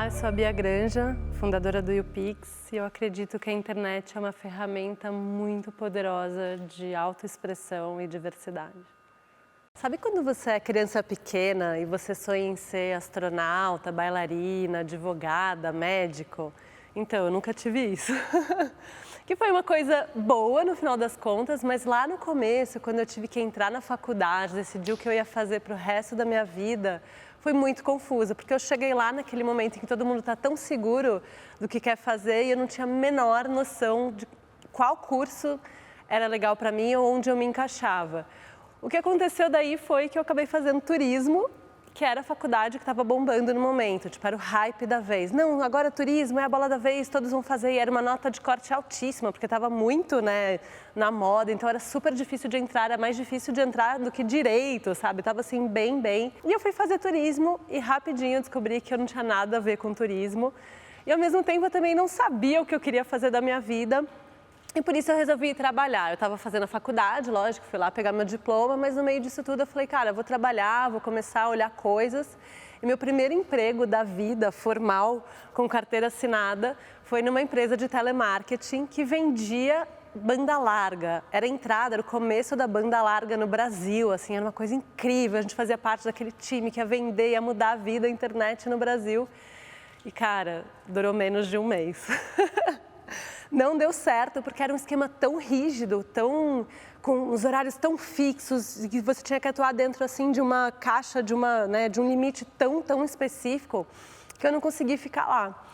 Olá, eu sou a Bia Granja, fundadora do YouPix, e eu acredito que a internet é uma ferramenta muito poderosa de autoexpressão e diversidade. Sabe quando você é criança pequena e você sonha em ser astronauta, bailarina, advogada, médico? Então, eu nunca tive isso. Que foi uma coisa boa no final das contas, mas lá no começo, quando eu tive que entrar na faculdade, decidir o que eu ia fazer para o resto da minha vida, foi muito confusa, porque eu cheguei lá naquele momento em que todo mundo está tão seguro do que quer fazer e eu não tinha a menor noção de qual curso era legal para mim ou onde eu me encaixava. O que aconteceu daí foi que eu acabei fazendo turismo, que era a faculdade que estava bombando no momento, tipo, era o hype da vez. Não, agora turismo é a bola da vez, todos vão fazer, e era uma nota de corte altíssima, porque estava muito, né, na moda, então era super difícil de entrar, era mais difícil de entrar do que direito, sabe? Tava assim, bem. E eu fui fazer turismo e rapidinho eu descobri que eu não tinha nada a ver com turismo. E ao mesmo tempo eu também não sabia o que eu queria fazer da minha vida. E por isso eu resolvi ir trabalhar. Eu estava fazendo a faculdade, lógico, fui lá pegar meu diploma, mas no meio disso tudo eu falei, cara, eu vou trabalhar, vou começar a olhar coisas. E meu primeiro emprego da vida formal, com carteira assinada, foi numa empresa de telemarketing que vendia banda larga. Era a entrada, era o começo da banda larga no Brasil, assim, era uma coisa incrível. A gente fazia parte daquele time que ia vender, ia mudar a vida, a internet no Brasil. E, cara, durou menos de um mês. Não deu certo, porque era um esquema tão rígido, com os horários tão fixos, que você tinha que atuar dentro assim, de uma caixa, de um limite tão específico, que eu não consegui ficar lá.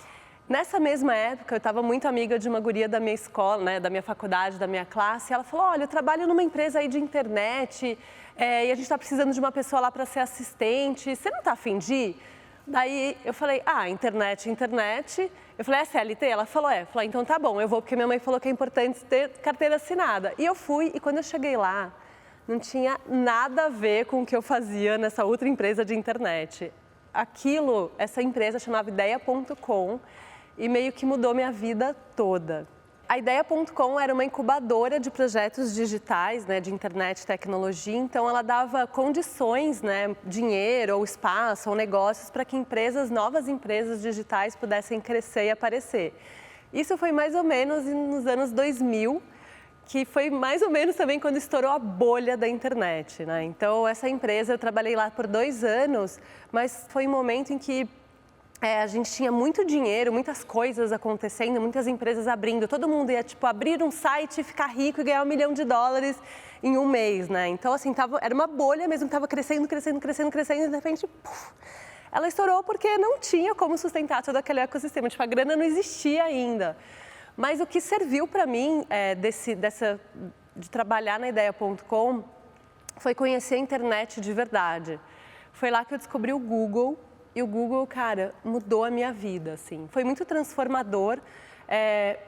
Nessa mesma época, eu estava muito amiga de uma guria da minha escola, né, da minha faculdade, da minha classe, e ela falou, olha, eu trabalho numa empresa aí de internet, e a gente está precisando de uma pessoa lá para ser assistente, você não está a fim de ir? Daí eu falei, internet. Eu falei, é CLT? Ela falou, é. Eu falei, então tá bom, eu vou, porque minha mãe falou que é importante ter carteira assinada. E eu fui, e quando eu cheguei lá, não tinha nada a ver com o que eu fazia nessa outra empresa de internet. Essa empresa chamava Ideia.com e meio que mudou minha vida toda. A Ideia.com era uma incubadora de projetos digitais, né, de internet e tecnologia, então ela dava condições, né, dinheiro ou espaço ou negócios para que novas empresas digitais pudessem crescer e aparecer. Isso foi mais ou menos nos anos 2000, que foi mais ou menos também quando estourou a bolha da internet, né? Então essa empresa, eu trabalhei lá por 2 anos, mas foi um momento em que a gente tinha muito dinheiro, muitas coisas acontecendo, muitas empresas abrindo. Todo mundo ia, tipo, abrir um site, ficar rico e ganhar $1 milhão em um mês, né? Então, assim, era uma bolha mesmo, estava crescendo, e de repente, ela estourou porque não tinha como sustentar todo aquele ecossistema. Tipo, a grana não existia ainda. Mas o que serviu para mim de trabalhar na Ideia.com foi conhecer a internet de verdade. Foi lá que eu descobri o Google. E o Google, cara, mudou a minha vida, assim. Foi muito transformador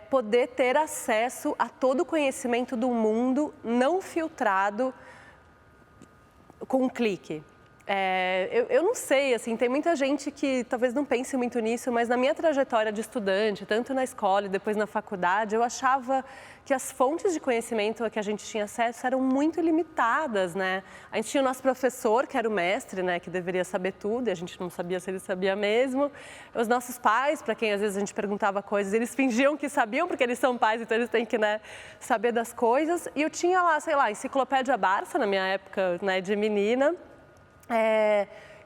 poder ter acesso a todo o conhecimento do mundo não filtrado com um clique. Eu não sei, assim, tem muita gente que talvez não pense muito nisso, mas na minha trajetória de estudante, tanto na escola e depois na faculdade, eu achava que as fontes de conhecimento a que a gente tinha acesso eram muito limitadas, né? A gente tinha o nosso professor, que era o mestre, né, que deveria saber tudo, e a gente não sabia se ele sabia mesmo. Os nossos pais, para quem às vezes a gente perguntava coisas, eles fingiam que sabiam, porque eles são pais, então eles têm que, né, saber das coisas. E eu tinha lá, sei lá, Enciclopédia Barça, na minha época, né, de menina.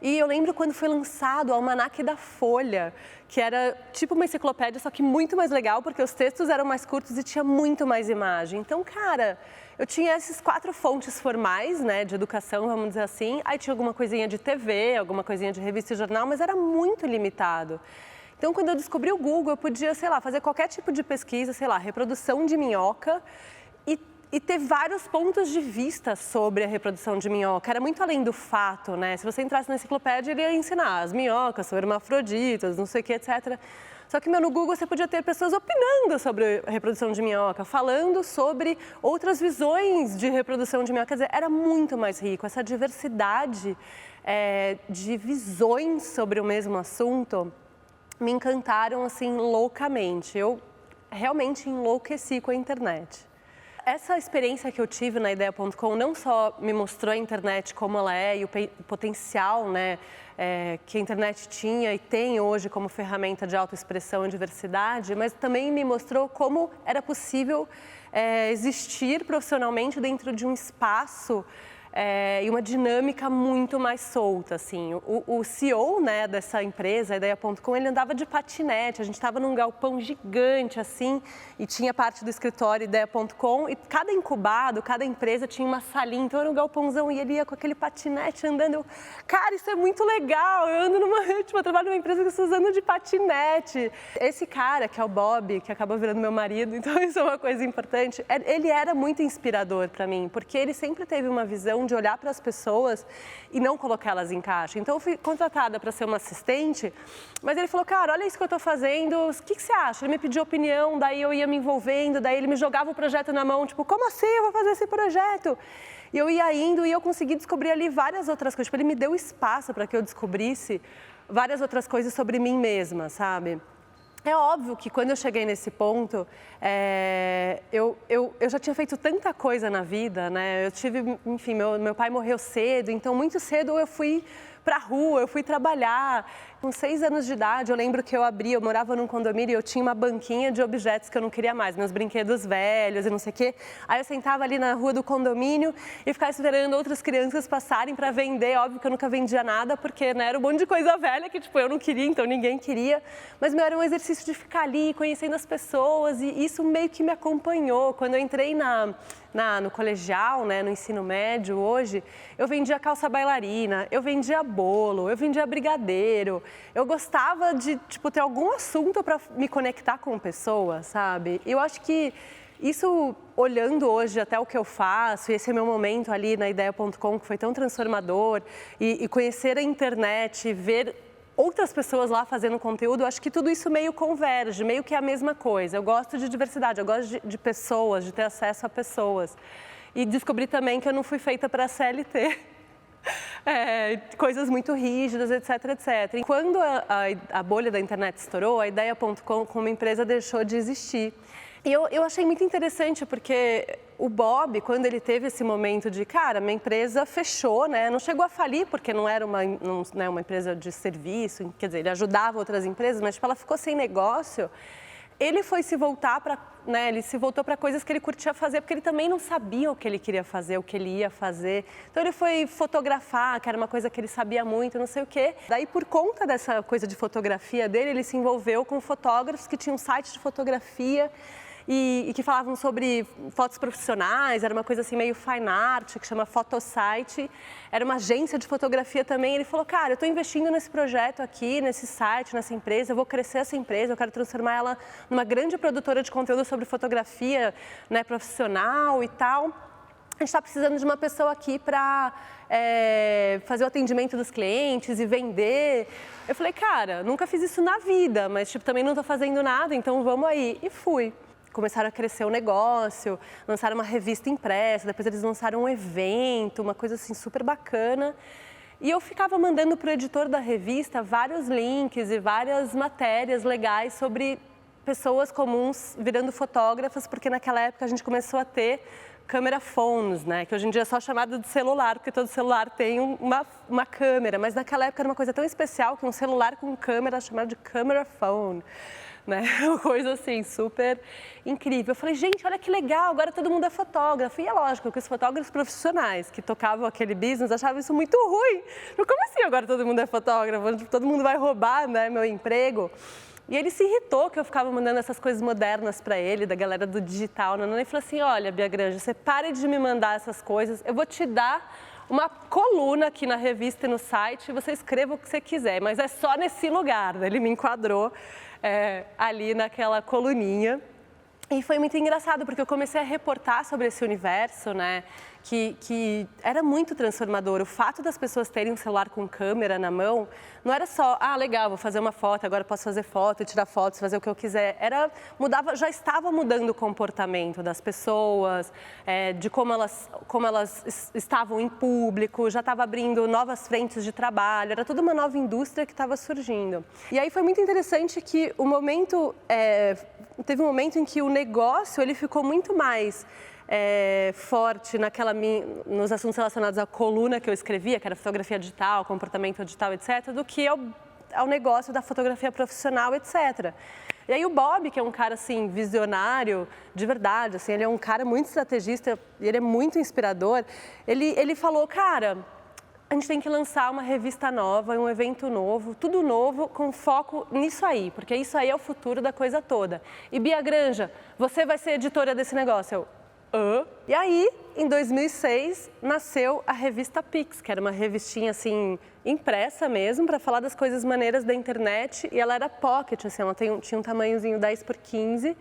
E eu lembro quando foi lançado o Almanaque da Folha, que era tipo uma enciclopédia, só que muito mais legal, porque os textos eram mais curtos e tinha muito mais imagem. Então, cara, eu tinha essas 4 fontes formais, né, de educação, vamos dizer assim. Aí tinha alguma coisinha de TV, alguma coisinha de revista e jornal, mas era muito limitado. Então, quando eu descobri o Google, eu podia, sei lá, fazer qualquer tipo de pesquisa, sei lá, reprodução de minhoca, e ter vários pontos de vista sobre a reprodução de minhoca. Era muito além do fato, né? Se você entrasse na enciclopédia, ele ia ensinar as minhocas são hermafroditas, não sei o que, etc. Só que no Google você podia ter pessoas opinando sobre a reprodução de minhoca, falando sobre outras visões de reprodução de minhoca. Quer dizer, era muito mais rico. Essa diversidade de visões sobre o mesmo assunto me encantaram, assim, loucamente. Eu realmente enlouqueci com a internet. essa experiência que eu tive na Ideia.com não só me mostrou a internet como ela é e o potencial, né, que a internet tinha e tem hoje como ferramenta de autoexpressão e diversidade, mas também me mostrou como era possível existir profissionalmente dentro de um espaço e uma dinâmica muito mais solta, assim. O CEO, né, dessa empresa, a Ideia.com, ele andava de patinete, a gente estava num galpão gigante, assim, e tinha parte do escritório Ideia.com, e cada incubado, cada empresa tinha uma salinha, então era um galpãozão, e ele ia com aquele patinete andando. Eu, cara, isso é muito legal, eu ando eu trabalho numa empresa que eu estou usando de patinete. Esse cara, que é o Bob, que acabou virando meu marido, então isso é uma coisa importante, ele era muito inspirador para mim, porque ele sempre teve uma visão de olhar para as pessoas e não colocá-las em caixa. Então, eu fui contratada para ser uma assistente, mas ele falou, cara, olha isso que eu estou fazendo, o que você acha? Ele me pediu opinião, daí eu ia me envolvendo, daí ele me jogava o projeto na mão, tipo, como assim eu vou fazer esse projeto? E eu ia indo e eu consegui descobrir ali várias outras coisas. Tipo, ele me deu espaço para que eu descobrisse várias outras coisas sobre mim mesma, sabe? É óbvio que quando eu cheguei nesse ponto, eu já tinha feito tanta coisa na vida, né? Eu tive, enfim, meu pai morreu cedo, então muito cedo eu fui para a rua, eu fui trabalhar. Com 6 anos de idade, eu lembro que eu morava num condomínio e eu tinha uma banquinha de objetos que eu não queria mais, meus brinquedos velhos e não sei o quê. Aí eu sentava ali na rua do condomínio e ficava esperando outras crianças passarem para vender. Óbvio que eu nunca vendia nada, porque, né, era um monte de coisa velha que, tipo, eu não queria, então ninguém queria. Mas era um exercício de ficar ali, conhecendo as pessoas, e isso meio que me acompanhou. Quando eu entrei no colegial, né, no ensino médio hoje, eu vendia calça bailarina, eu vendia bolo, eu vendia brigadeiro. Eu gostava de, tipo, ter algum assunto para me conectar com pessoas, sabe? Eu acho que isso, olhando hoje até o que eu faço, e esse é meu momento ali na Ideia.com, que foi tão transformador, e conhecer a internet, ver outras pessoas lá fazendo conteúdo, eu acho que tudo isso meio converge, meio que é a mesma coisa. Eu gosto de diversidade, eu gosto de pessoas, de ter acesso a pessoas. E descobri também que eu não fui feita para a CLT. Coisas muito rígidas, etc, etc. E quando a bolha da internet estourou, a Ideia.com como empresa deixou de existir. E eu achei muito interessante, porque o Bob, quando ele teve esse momento de, cara, minha empresa fechou, né? Não chegou a falir, porque não era uma empresa de serviço, quer dizer, ele ajudava outras empresas, mas tipo, ela ficou sem negócio. Ele foi se voltar para, né, ele se voltou para coisas que ele curtia fazer, porque ele também não sabia o que ele queria fazer, o que ele ia fazer. Então ele foi fotografar, que era uma coisa que ele sabia muito, não sei o quê. Daí, por conta dessa coisa de fotografia dele, ele se envolveu com fotógrafos que tinham um site de fotografia e que falavam sobre fotos profissionais, era uma coisa assim meio fine art, que chama Photosite, era uma agência de fotografia também. Ele falou, cara, eu estou investindo nesse projeto aqui, nesse site, nessa empresa, eu vou crescer essa empresa, eu quero transformar ela numa grande produtora de conteúdo sobre fotografia, né, profissional e tal. A gente está precisando de uma pessoa aqui para fazer o atendimento dos clientes e vender. Eu falei, cara, nunca fiz isso na vida, mas tipo, também não estou fazendo nada, então vamos aí. E fui. Começaram a crescer o negócio, lançaram uma revista impressa, depois eles lançaram um evento, uma coisa assim super bacana. E eu ficava mandando para o editor da revista vários links e várias matérias legais sobre pessoas comuns virando fotógrafas, porque naquela época a gente começou a ter camera phones, né? Que hoje em dia é só chamado de celular, porque todo celular tem uma câmera, mas naquela época era uma coisa tão especial que um celular com câmera chamado de camera phone. Né? Uma coisa assim, super incrível. Eu falei, gente, olha que legal, agora todo mundo é fotógrafo. E é lógico que os fotógrafos profissionais que tocavam aquele business achavam isso muito ruim. Como assim agora todo mundo é fotógrafo? Todo mundo vai roubar, né, meu emprego? E ele se irritou que eu ficava mandando essas coisas modernas para ele, da galera do digital. Né? E falou assim, olha, Bia Granja, você pare de me mandar essas coisas, eu vou te dar uma coluna aqui na revista e no site, você escreva o que você quiser, mas é só nesse lugar. Ele me enquadrou ali naquela coluninha. E foi muito engraçado, porque eu comecei a reportar sobre esse universo, né, que era muito transformador. O fato das pessoas terem um celular com câmera na mão, não era só, legal, vou fazer uma foto, agora posso fazer foto, tirar fotos, fazer o que eu quiser. Já estava mudando o comportamento das pessoas, de como elas estavam em público, já estava abrindo novas frentes de trabalho, era toda uma nova indústria que estava surgindo. E aí foi muito interessante que o momento teve um momento em que o negócio ele ficou muito mais forte nos assuntos relacionados à coluna que eu escrevia, que era fotografia digital, comportamento digital, etc., do que ao negócio da fotografia profissional, etc. E aí o Bob, que é um cara assim visionário, de verdade, assim, ele é um cara muito estrategista, ele é muito inspirador. Ele falou, cara, a gente tem que lançar uma revista nova, um evento novo, tudo novo, com foco nisso aí, porque isso aí é o futuro da coisa toda. E Bia Granja, você vai ser editora desse negócio? E aí, em 2006, nasceu a revista Pix, que era uma revistinha assim, impressa mesmo, para falar das coisas maneiras da internet, e ela era pocket, assim, ela tinha um tamanhozinho 10x15,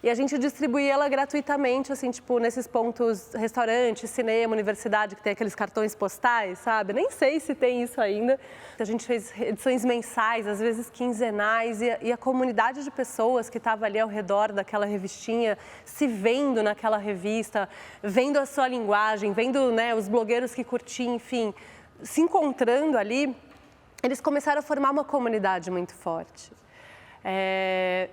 e a gente distribuía ela gratuitamente, assim, tipo, nesses pontos, restaurante, cinema, universidade, que tem aqueles cartões postais, sabe? Nem sei se tem isso ainda. A gente fez edições mensais, às vezes quinzenais, e a comunidade de pessoas que estava ali ao redor daquela revistinha, se vendo naquela revista, vendo a sua linguagem, vendo, né, os blogueiros que curtiam, enfim, se encontrando ali, eles começaram a formar uma comunidade muito forte.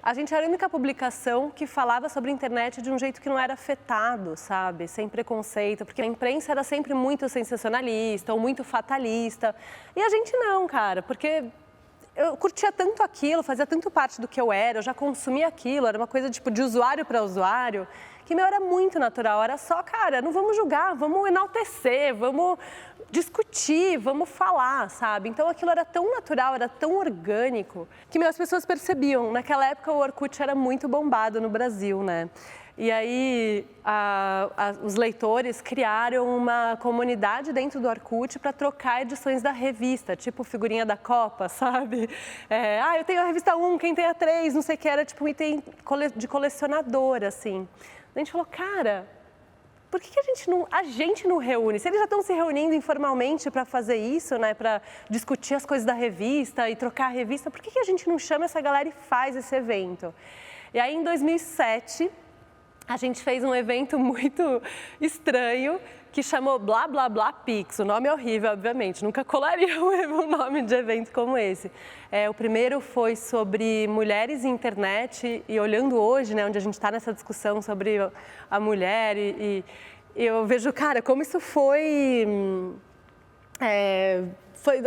A gente era a única publicação que falava sobre a internet de um jeito que não era afetado, sabe? Sem preconceito, porque a imprensa era sempre muito sensacionalista ou muito fatalista. E a gente não, cara, porque eu curtia tanto aquilo, fazia tanto parte do que eu era, eu já consumia aquilo, era uma coisa tipo de usuário para usuário, que meu era muito natural, era só, cara, não vamos julgar, vamos enaltecer, vamos discutir, vamos falar, sabe? Então aquilo era tão natural, era tão orgânico, que as pessoas percebiam. Naquela época o Orkut era muito bombado no Brasil, né? E aí os leitores criaram uma comunidade dentro do Orkut para trocar edições da revista, tipo figurinha da Copa, sabe? Eu tenho a revista 1, quem tem a 3, não sei o que, era tipo um item de colecionador, assim. A gente falou, cara, por que a gente não reúne? Se eles já estão se reunindo informalmente para fazer isso, né, para discutir as coisas da revista e trocar a revista, por que a gente não chama essa galera e faz esse evento? E aí, em 2007, a gente fez um evento muito estranho que chamou Blá Blá Blá Pix. O nome é horrível, obviamente, nunca colaria um nome de evento como esse. O primeiro foi sobre mulheres e internet, e olhando hoje, né, onde a gente está nessa discussão sobre a mulher, e eu vejo, cara, como isso foi,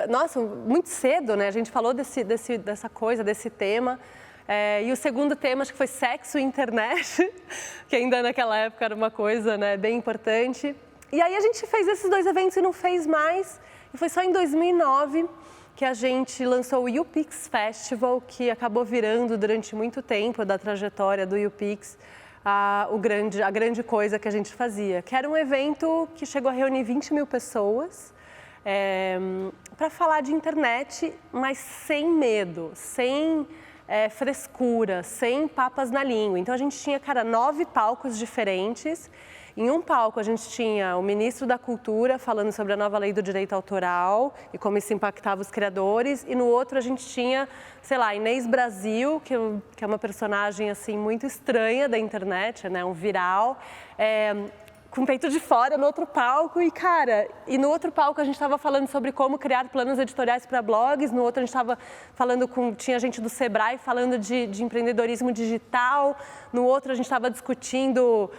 nossa, muito cedo, né? A gente falou dessa coisa, desse tema. E o segundo tema, acho que foi sexo e internet, que ainda naquela época era uma coisa, né, bem importante. E aí a gente fez esses dois eventos e não fez mais. E foi só em 2009 que a gente lançou o YouPix Festival, que acabou virando durante muito tempo da trajetória do YouPix a grande coisa que a gente fazia. Que era um evento que chegou a reunir 20 mil pessoas para falar de internet, mas sem medo, sem frescura, sem papas na língua. Então a gente tinha, cara, 9 palcos diferentes. Em um palco a gente tinha o ministro da Cultura falando sobre a nova lei do direito autoral e como isso impactava os criadores, e no outro a gente tinha, sei lá, Inês Brasil, que é uma personagem assim muito estranha da internet, né, um viral, com peito de fora no outro palco, e no outro palco a gente estava falando sobre como criar planos editoriais para blogs, no outro a gente estava falando tinha gente do Sebrae falando de empreendedorismo digital, no outro a gente estava discutindo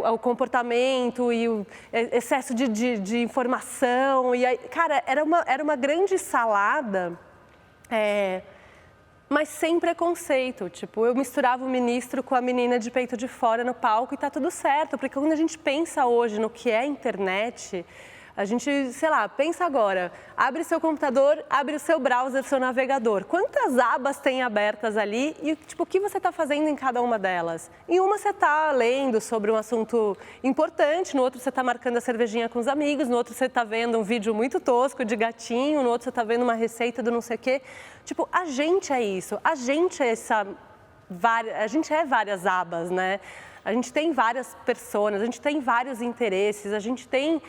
o comportamento e o excesso de informação, e aí, cara, era uma grande salada, mas sem preconceito. Tipo, eu misturava o ministro com a menina de peito de fora no palco e tá tudo certo, porque quando a gente pensa hoje no que é a internet, a gente, sei lá, pensa agora, abre seu computador, abre o seu browser, seu navegador. Quantas abas tem abertas ali e, tipo, o que você está fazendo em cada uma delas? Em uma você está lendo sobre um assunto importante, no outro você está marcando a cervejinha com os amigos, no outro você está vendo um vídeo muito tosco de gatinho, no outro você está vendo uma receita do não sei o quê. Tipo, a gente é isso, a gente é várias abas, né? A gente tem várias personas, a gente tem vários interesses, a gente tem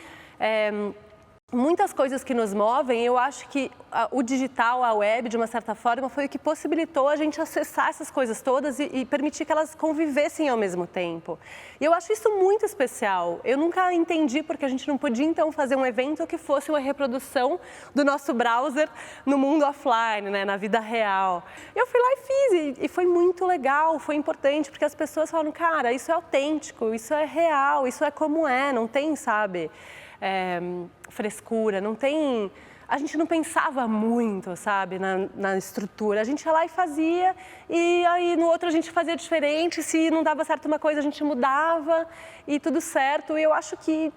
muitas coisas que nos movem, eu acho que o digital, a web, de uma certa forma, foi o que possibilitou a gente acessar essas coisas todas e permitir que elas convivessem ao mesmo tempo. E eu acho isso muito especial. Eu nunca entendi porque a gente não podia, então, fazer um evento que fosse uma reprodução do nosso browser no mundo offline, né, na vida real. Eu fui lá e fiz, e foi muito legal, foi importante, porque as pessoas falaram, cara, isso é autêntico, isso é real, isso é como é, não tem, sabe... frescura, não tem... A gente não pensava muito, sabe, na estrutura. A gente ia lá e fazia, e aí no outro a gente fazia diferente, se não dava certo uma coisa a gente mudava, e tudo certo. E eu acho que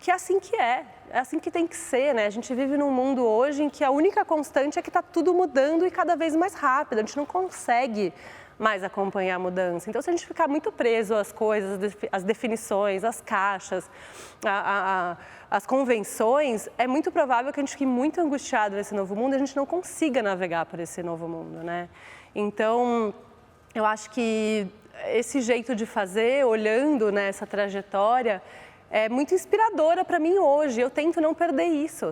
é assim que é assim que tem que ser, né? A gente vive num mundo hoje em que a única constante é que está tudo mudando e cada vez mais rápido, a gente não consegue mais acompanhar a mudança. Então, se a gente ficar muito preso às coisas, às definições, às caixas, às convenções, é muito provável que a gente fique muito angustiado nesse novo mundo e a gente não consiga navegar por esse novo mundo, né? Então, eu acho que esse jeito de fazer, olhando, né, essa trajetória, é muito inspiradora para mim hoje. Eu tento não perder isso.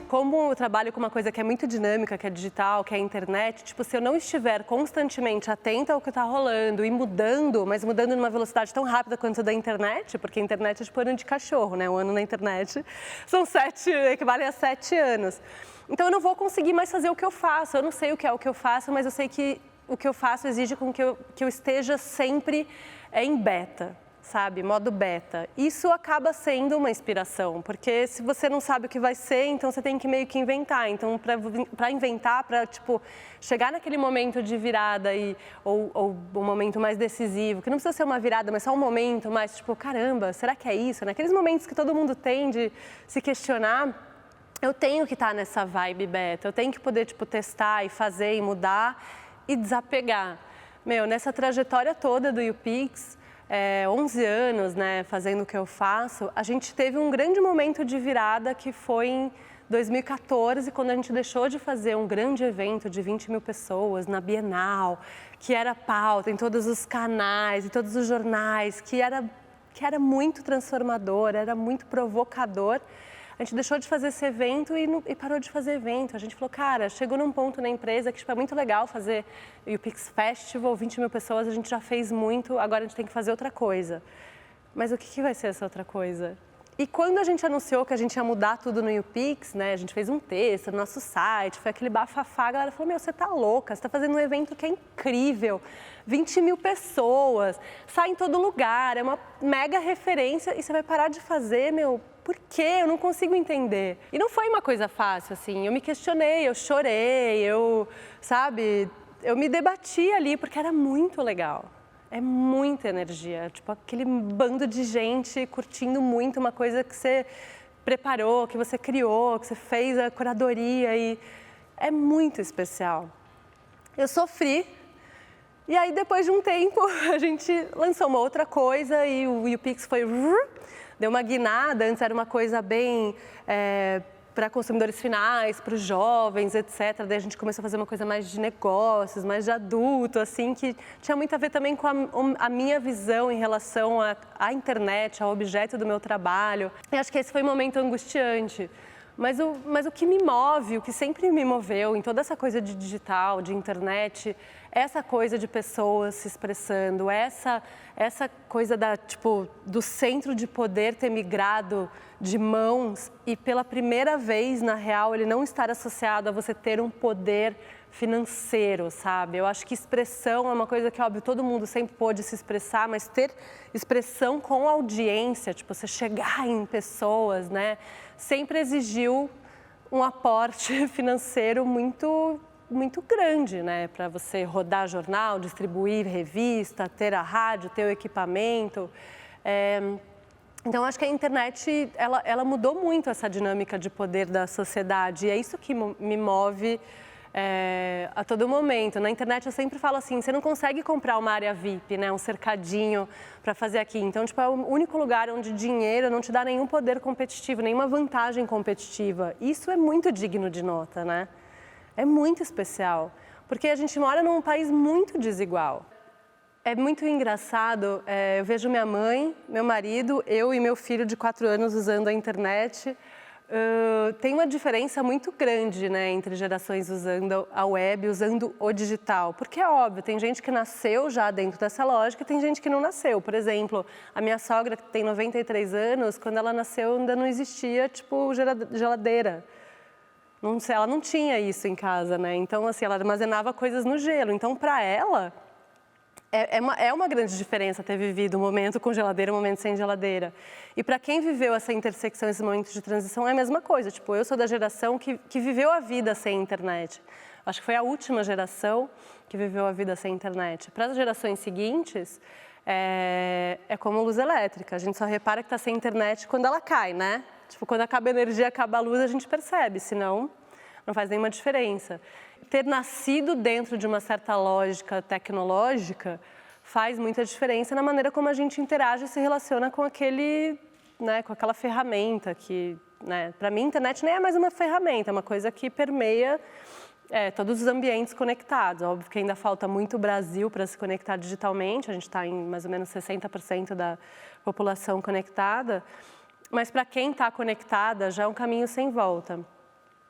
Como eu trabalho com uma coisa que é muito dinâmica, que é digital, que é a internet, tipo, se eu não estiver constantemente atenta ao que está rolando e mudando, mas mudando numa velocidade tão rápida quanto a da internet, porque a internet é tipo ano de cachorro, né? Um ano na internet equivale a 7 anos. Então eu não vou conseguir mais fazer o que eu faço. Eu não sei o que é o que eu faço, mas eu sei que o que eu faço exige com que eu esteja sempre em beta. Sabe, modo beta. Isso acaba sendo uma inspiração, porque se você não sabe o que vai ser, então você tem que meio que inventar. Então, para inventar, para tipo, chegar naquele momento de virada ou um momento mais decisivo, que não precisa ser uma virada, mas só um momento mais tipo, caramba, será que é isso? Naqueles momentos que todo mundo tem de se questionar, eu tenho que estar nessa vibe beta, eu tenho que poder tipo, testar e fazer e mudar e desapegar. Meu, nessa trajetória toda do YouPix, 11 anos, né, fazendo o que eu faço, a gente teve um grande momento de virada que foi em 2014, quando a gente deixou de fazer um grande evento de 20 mil pessoas na Bienal, que era pauta em todos os canais, em todos os jornais, que era muito transformador, era muito provocador. A gente deixou de fazer esse evento e parou de fazer evento. A gente falou, cara, chegou num ponto na empresa que tipo, é muito legal fazer o YouPix Festival, 20 mil pessoas, a gente já fez muito, agora a gente tem que fazer outra coisa. Mas o que vai ser essa outra coisa? E quando a gente anunciou que a gente ia mudar tudo no YouPix, né, a gente fez um texto no nosso site, foi aquele bafafá, a galera falou, meu, você tá louca, você tá fazendo um evento que é incrível, 20 mil pessoas, sai em todo lugar, é uma mega referência e você vai parar de fazer, meu, por quê? Eu não consigo entender. E não foi uma coisa fácil, assim, eu me questionei, eu chorei, sabe, eu me debati ali porque era muito legal. É muita energia, tipo aquele bando de gente curtindo muito uma coisa que você preparou, que você criou, que você fez a curadoria e é muito especial. Eu sofri e aí depois de um tempo a gente lançou uma outra coisa e o YouPix foi... deu uma guinada, antes era uma coisa bem... para consumidores finais, para os jovens, etc. Daí a gente começou a fazer uma coisa mais de negócios, mais de adulto, assim, que tinha muito a ver também com a minha visão em relação à internet, ao objeto do meu trabalho. E acho que esse foi um momento angustiante. Mas o que me move, o que sempre me moveu em toda essa coisa de digital, de internet, é essa coisa de pessoas se expressando, essa coisa do centro de poder ter migrado de mãos e pela primeira vez, na real, ele não estar associado a você ter um poder financeiro, sabe? Eu acho que expressão é uma coisa que, óbvio, todo mundo sempre pôde se expressar, mas ter expressão com audiência, tipo, você chegar em pessoas, né? Sempre exigiu um aporte financeiro muito grande, né? Para você rodar jornal, distribuir revista, ter a rádio, ter o equipamento. Então, acho que a internet, ela mudou muito essa dinâmica de poder da sociedade e é isso que me move a todo momento. Na internet eu sempre falo assim, você não consegue comprar uma área VIP, né? Um cercadinho para fazer aqui. Então, tipo, é o único lugar onde dinheiro não te dá nenhum poder competitivo, nenhuma vantagem competitiva. Isso é muito digno de nota, né? É muito especial. Porque a gente mora num país muito desigual. É muito engraçado, eu vejo minha mãe, meu marido, eu e meu filho de 4 anos usando a internet. Tem uma diferença muito grande, né, entre gerações usando a web, usando o digital. Porque é óbvio, tem gente que nasceu já dentro dessa lógica e tem gente que não nasceu. Por exemplo, a minha sogra, que tem 93 anos, quando ela nasceu ainda não existia, tipo, geladeira. Não sei, ela não tinha isso em casa, né? Então, assim, ela armazenava coisas no gelo. Então, para ela, é uma grande diferença ter vivido um momento com geladeira e um momento sem geladeira. E para quem viveu essa intersecção, esse momento de transição, é a mesma coisa. Tipo, eu sou da geração que viveu a vida sem internet. Acho que foi a última geração que viveu a vida sem internet. Para as gerações seguintes, é como luz elétrica. A gente só repara que está sem internet quando ela cai, né? Tipo, quando acaba a energia, acaba a luz, a gente percebe, senão não faz nenhuma diferença. Ter nascido dentro de uma certa lógica tecnológica faz muita diferença na maneira como a gente interage e se relaciona com com aquela ferramenta que, né, para mim, a internet nem é mais uma ferramenta, é uma coisa que permeia todos os ambientes conectados. Óbvio que ainda falta muito Brasil para se conectar digitalmente, a gente está em mais ou menos 60% da população conectada, mas para quem está conectada já é um caminho sem volta.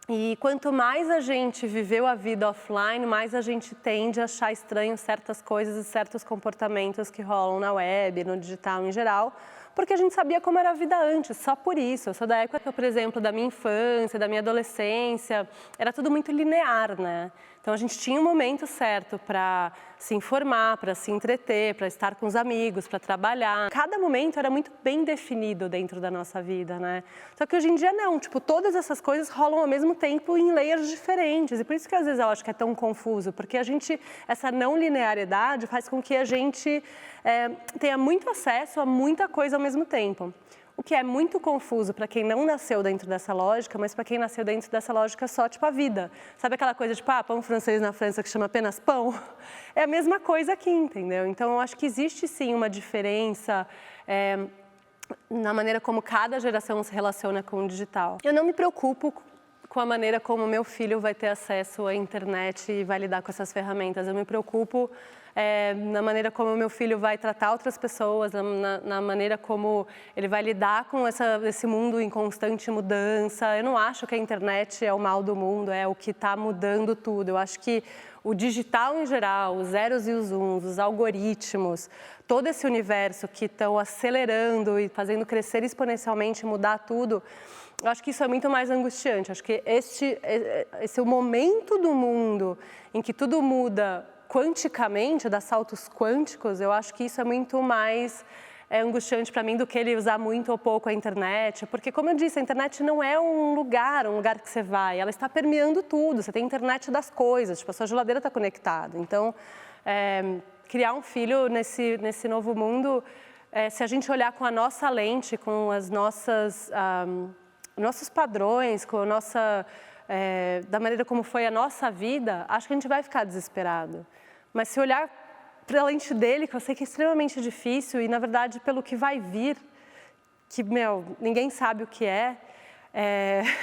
E quanto mais a gente viveu a vida offline, mais a gente tende a achar estranho certas coisas e certos comportamentos que rolam na web, no digital em geral, porque a gente sabia como era a vida antes, só por isso. Eu sou da época, por exemplo, da minha infância, da minha adolescência, era tudo muito linear, né? Então a gente tinha um momento certo para se informar, para se entreter, para estar com os amigos, para trabalhar. Cada momento era muito bem definido dentro da nossa vida, né? Só que hoje em dia não, tipo, todas essas coisas rolam ao mesmo tempo em layers diferentes. E por isso que às vezes eu acho que é tão confuso, porque essa não linearidade faz com que a gente tenha muito acesso a muita coisa ao mesmo tempo. O que é muito confuso para quem não nasceu dentro dessa lógica, mas para quem nasceu dentro dessa lógica só, tipo, a vida. Sabe aquela coisa de, pão francês na França que chama apenas pão? É a mesma coisa aqui, entendeu? Então, eu acho que existe, sim, uma diferença na maneira como cada geração se relaciona com o digital. Eu não me preocupo com a maneira como meu filho vai ter acesso à internet e vai lidar com essas ferramentas. Eu me preocupo na maneira como meu filho vai tratar outras pessoas, na maneira como ele vai lidar com esse mundo em constante mudança. Eu não acho que a internet é o mal do mundo, é o que está mudando tudo. Eu acho que o digital em geral, os zeros e os uns, os algoritmos, todo esse universo que estão acelerando e fazendo crescer exponencialmente, mudar tudo, eu acho que isso é muito mais angustiante. Acho que esse é o momento do mundo em que tudo muda quanticamente, dá saltos quânticos. Eu acho que isso é muito mais angustiante para mim do que ele usar muito ou pouco a internet. Porque, como eu disse, a internet não é um lugar que você vai. Ela está permeando tudo. Você tem a internet das coisas, tipo, a sua geladeira está conectada. Então, criar um filho nesse novo mundo, se a gente olhar com a nossa lente, com as nossos padrões, com a nossa, da maneira como foi a nossa vida, acho que a gente vai ficar desesperado. Mas se olhar para a lente dele, que eu sei que é extremamente difícil, e na verdade pelo que vai vir, que, ninguém sabe o que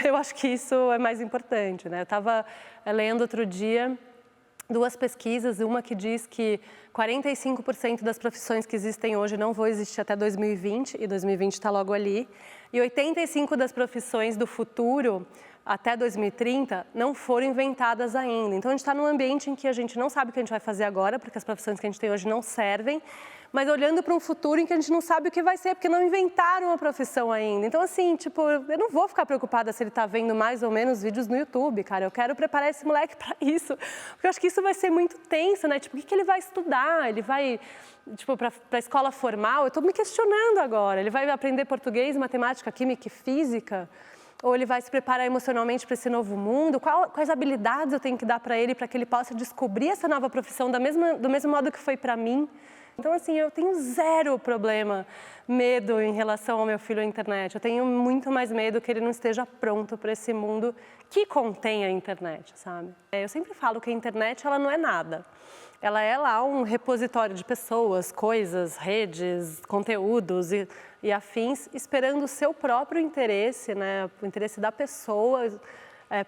eu acho que isso é mais importante, né? Eu estava lendo outro dia 2 pesquisas, uma que diz que 45% das profissões que existem hoje não vão existir até 2020, e 2020 está logo ali, e 85% das profissões do futuro, até 2030, não foram inventadas ainda. Então, a gente está num ambiente em que a gente não sabe o que a gente vai fazer agora, porque as profissões que a gente tem hoje não servem, mas olhando para um futuro em que a gente não sabe o que vai ser, porque não inventaram a profissão ainda. Então, assim, tipo, eu não vou ficar preocupada se ele está vendo mais ou menos vídeos no YouTube, cara. Eu quero preparar esse moleque para isso, porque eu acho que isso vai ser muito tenso, né? Tipo, o que ele vai estudar? Ele vai, tipo, para a escola formal? Eu estou me questionando agora. Ele vai aprender português, matemática, química e física? Ou ele vai se preparar emocionalmente para esse novo mundo? Quais habilidades eu tenho que dar para ele para que ele possa descobrir essa nova profissão do mesmo modo que foi para mim? Então, assim, eu tenho zero medo em relação ao meu filho à internet. Eu tenho muito mais medo que ele não esteja pronto para esse mundo que contém a internet, sabe? Eu sempre falo que a internet, ela não é nada. Ela é lá um repositório de pessoas, coisas, redes, conteúdos e afins, esperando o seu próprio interesse, né? O interesse da pessoa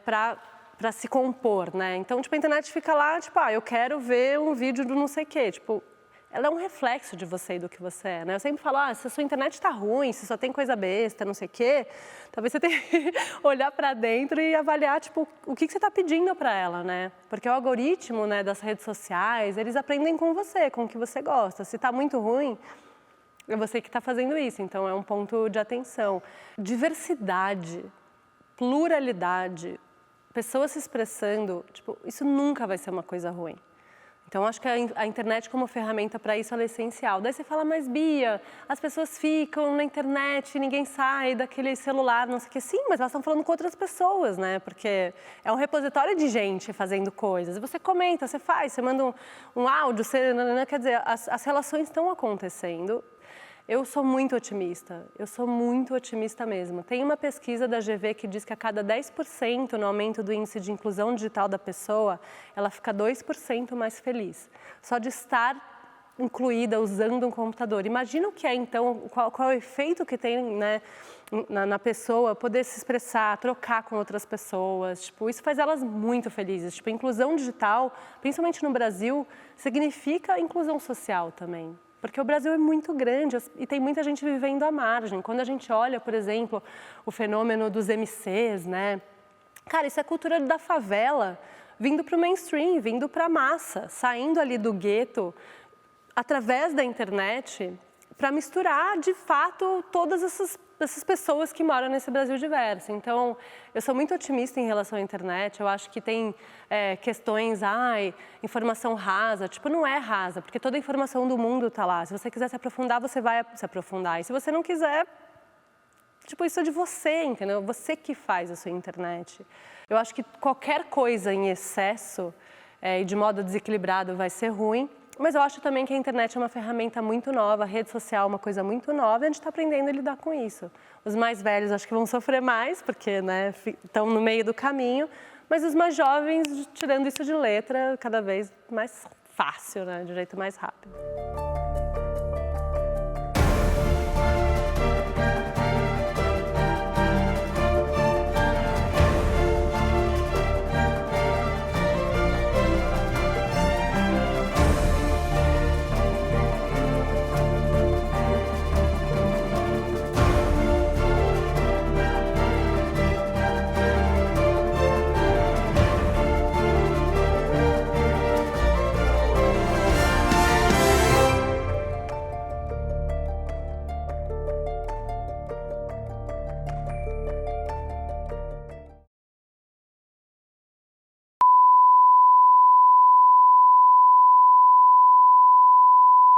para para se compor, né? Então, tipo, a internet fica lá, tipo, eu quero ver um vídeo do não sei o quê, tipo, ela é um reflexo de você e do que você é, né? Eu sempre falo, se a sua internet está ruim, se só tem coisa besta, não sei o quê, talvez você tenha que olhar para dentro e avaliar, tipo, o que você está pedindo para ela, né? Porque o algoritmo, né, das redes sociais, eles aprendem com você, com o que você gosta. Se está muito ruim, é você que está fazendo isso, então é um ponto de atenção. Diversidade, pluralidade, pessoas se expressando, tipo, isso nunca vai ser uma coisa ruim. Então, acho que a internet como ferramenta para isso ela é essencial. Daí você fala, mas Bia, as pessoas ficam na internet, ninguém sai daquele celular, não sei o quê. Sim, mas elas estão falando com outras pessoas, né? Porque é um repositório de gente fazendo coisas. E você comenta, você faz, você manda um áudio, quer dizer, as relações estão acontecendo. Eu sou muito otimista mesmo. Tem uma pesquisa da GV que diz que a cada 10% no aumento do índice de inclusão digital da pessoa, ela fica 2% mais feliz. Só de estar incluída usando um computador. Imagina o que é, então, qual é o efeito que tem, né, na pessoa poder se expressar, trocar com outras pessoas. Tipo, isso faz elas muito felizes. Tipo, a inclusão digital, principalmente no Brasil, significa inclusão social também. Porque o Brasil é muito grande e tem muita gente vivendo à margem. Quando a gente olha, por exemplo, o fenômeno dos MCs, né? Cara, isso é cultura da favela vindo para o mainstream, vindo para a massa, saindo ali do gueto, através da internet, para misturar, de fato, todas essas pessoas que moram nesse Brasil diverso. Então, eu sou muito otimista em relação à internet. Eu acho que tem questões, informação rasa. Tipo, não é rasa, porque toda a informação do mundo está lá. Se você quiser se aprofundar, você vai se aprofundar. E se você não quiser, tipo, isso é de você, entendeu? Você que faz a sua internet. Eu acho que qualquer coisa em excesso e de modo desequilibrado vai ser ruim. Mas eu acho também que a internet é uma ferramenta muito nova, a rede social é uma coisa muito nova e a gente está aprendendo a lidar com isso. Os mais velhos acho que vão sofrer mais, porque né, estão no meio do caminho, mas os mais jovens, tirando isso de letra, cada vez mais fácil, né, de um jeito mais rápido.